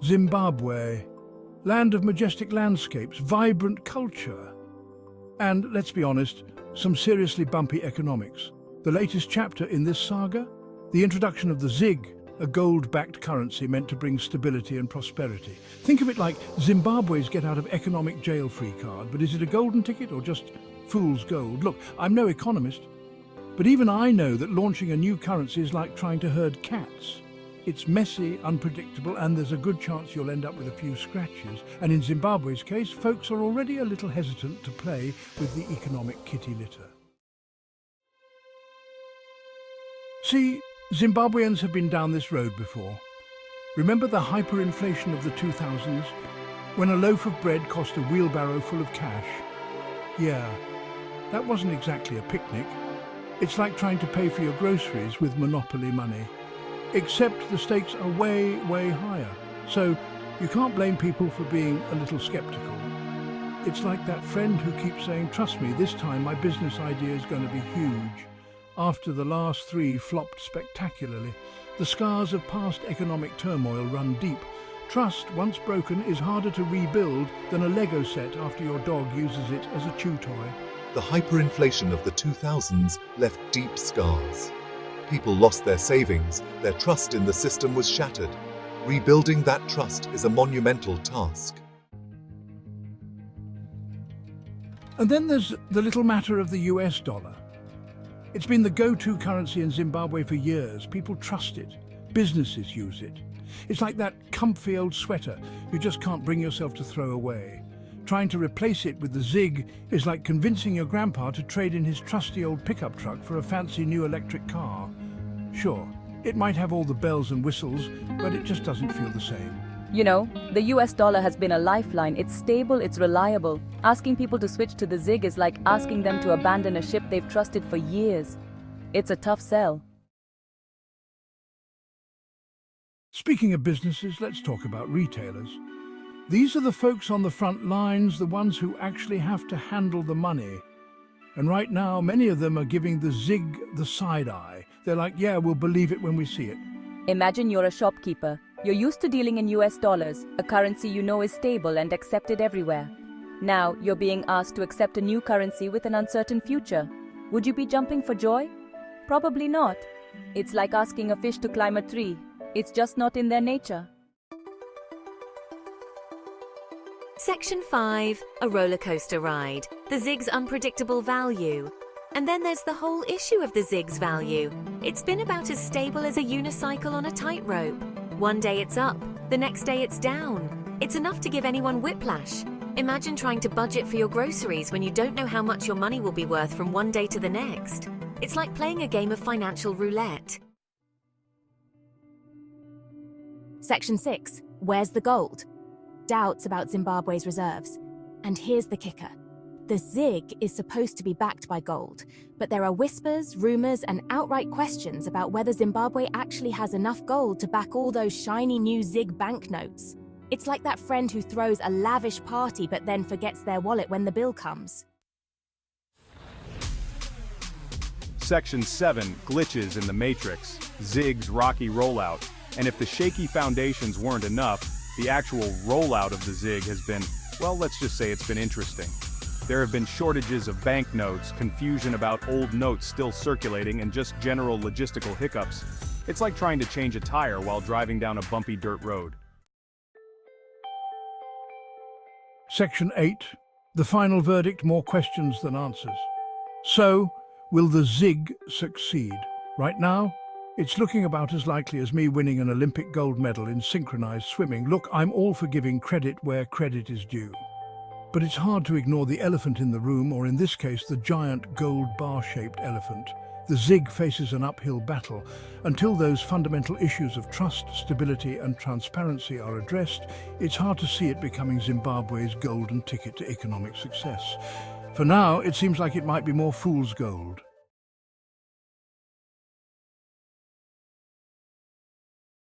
Zimbabwe, land of majestic landscapes, vibrant culture, and, let's be honest, some seriously bumpy economics. The latest chapter in this saga? The introduction of the ZiG, a gold-backed currency meant to bring stability and prosperity. Think of it like Zimbabwe's get-out-of-economic jail-free card, but is it a golden ticket or just fool's gold? Look, I'm no economist, but even I know that launching a new currency is like trying to herd cats. It's messy, unpredictable, and there's a good chance you'll end up with a few scratches. And in Zimbabwe's case, folks are already a little hesitant to play with the economic kitty litter. See, Zimbabweans have been down this road before. Remember the hyperinflation of the 2000s, when a loaf of bread cost a wheelbarrow full of cash? Yeah, that wasn't exactly a picnic. It's like trying to pay for your groceries with monopoly money. Except the stakes are way, way higher. So you can't blame people for being a little skeptical. It's like that friend who keeps saying, "Trust me, this time my business idea is going to be huge." After the last three flopped spectacularly, the scars of past economic turmoil run deep. Trust, once broken, is harder to rebuild than a Lego set after your dog uses it as a chew toy. The hyperinflation of the 2000s left deep scars. People lost their savings, their trust in the system was shattered. Rebuilding that trust is a monumental task. And then there's the little matter of the US dollar. It's been the go-to currency in Zimbabwe for years. People trust it. Businesses use it. It's like that comfy old sweater you just can't bring yourself to throw away. Trying to replace it with the ZiG is like convincing your grandpa to trade in his trusty old pickup truck for a fancy new electric car. Sure, it might have all the bells and whistles, but it just doesn't feel the same. You know, the US dollar has been a lifeline. It's stable, it's reliable. Asking people to switch to the ZiG is like asking them to abandon a ship they've trusted for years. It's a tough sell. Speaking of businesses, let's talk about retailers. These are the folks on the front lines, the ones who actually have to handle the money. And right now, many of them are giving the ZiG the side eye. They're like, yeah, we'll believe it when we see it. Imagine you're a shopkeeper. You're used to dealing in US dollars, a currency you know is stable and accepted everywhere. Now, you're being asked to accept a new currency with an uncertain future. Would you be jumping for joy? Probably not. It's like asking a fish to climb a tree. It's just not in their nature. Section 5, a roller coaster ride, the ZiG's unpredictable value. And then there's the whole issue of the ZiG's value. It's been about as stable as a unicycle on a tightrope. One day it's up, the next day it's down. It's enough to give anyone whiplash. Imagine trying to budget for your groceries when you don't know how much your money will be worth from one day to the next. It's like playing a game of financial roulette. Section 6. Where's the gold? Doubts about Zimbabwe's reserves. And here's the kicker. The ZiG is supposed to be backed by gold, but there are whispers, rumors, and outright questions about whether Zimbabwe actually has enough gold to back all those shiny new ZiG banknotes. It's like that friend who throws a lavish party but then forgets their wallet when the bill comes. Section 7, glitches in the matrix, ZiG's rocky rollout. And if the shaky foundations weren't enough, the actual rollout of the ZiG has been, well, let's just say it's been interesting. There have been shortages of banknotes, confusion about old notes still circulating, and just general logistical hiccups. It's like trying to change a tire while driving down a bumpy dirt road. Section 8. The final verdict, more questions than answers. So, will the ZiG succeed? Right now, it's looking about as likely as me winning an Olympic gold medal in synchronized swimming. Look, I'm all for giving credit where credit is due. But it's hard to ignore the elephant in the room, or in this case, the giant gold bar-shaped elephant. The ZiG faces an uphill battle. Until those fundamental issues of trust, stability, and transparency are addressed, it's hard to see it becoming Zimbabwe's golden ticket to economic success. For now, it seems like it might be more fool's gold.